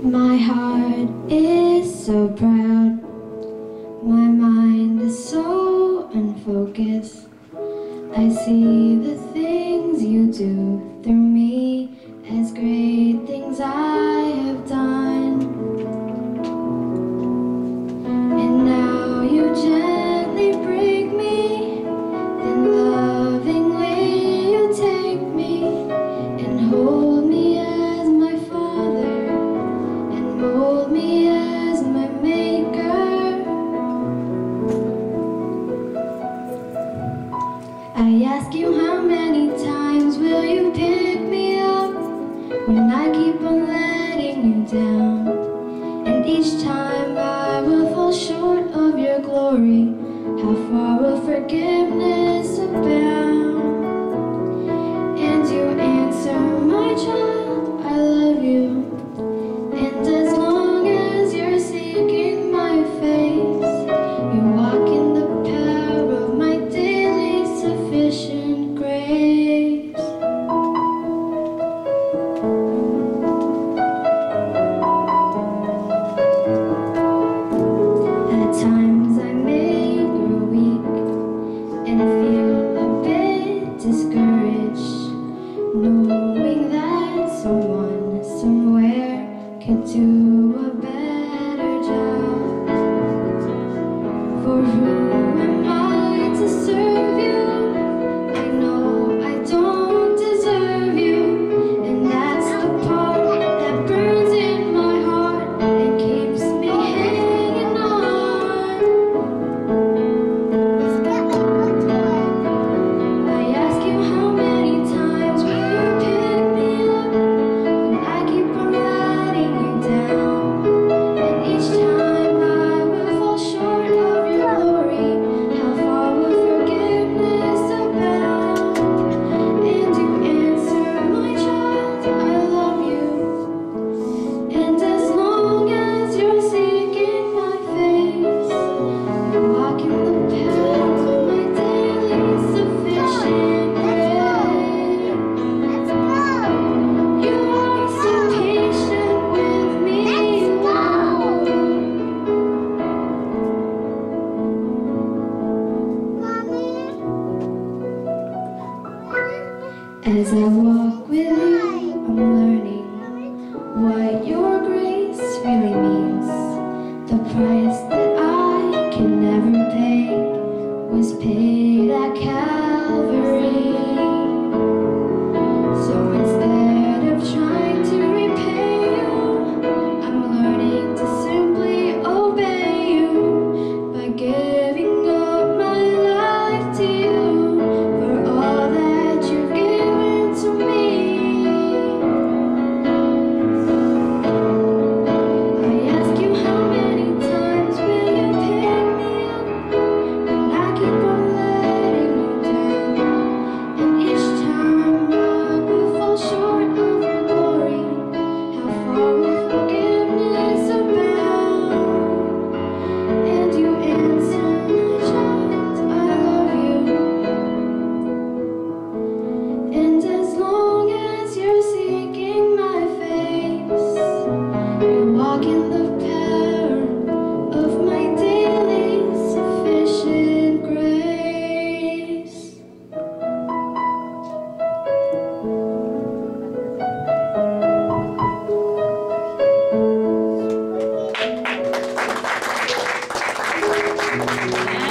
My heart is so proud, my mind is so unfocused. I see the things you do through me as great things I have done. And now you gently break me, then lovingly you take me and hold me as my Father and mold me as my Maker. I ask you, how many times will you pick me up when I keep on letting you down? And each time I will fall short of your glory. How far will forgiveness abound? And you answer, my child, I love you. And as long as you're seeking my face, you walk in the power of my daily sufficient grace. At times I may grow weak and feel a bit discouraged, knowing that someone somewhere could do a better job. For who am I to serve you? I know I don't deserve you, and that's the part that burns in my heart and keeps me hanging on. I ask you, how many times will you pick me up when I keep on letting you down? And each time I will fall short of your glory. How far will forgiveness abound? And you answer, my child, I love you. And as long as you're seeking my face, you walk in the path of my daily sufficient grace. You are so patient with me, Lord. As I walk with you, I'm learning what your grace really means. The price that I can never pay was paid at Calvary. So instead of trying to repay you, I'm learning to simply obey you by giving up my life to you for all that you've given to me. I ask you, how many times will you pick me up when I keep on letting you down? And each time I will fall short of your glory. How far will forgiveness abound? And you answer, my child, I love you. And as long as you're seeking my face, you walk in the power of my daily sufficient grace. Yeah.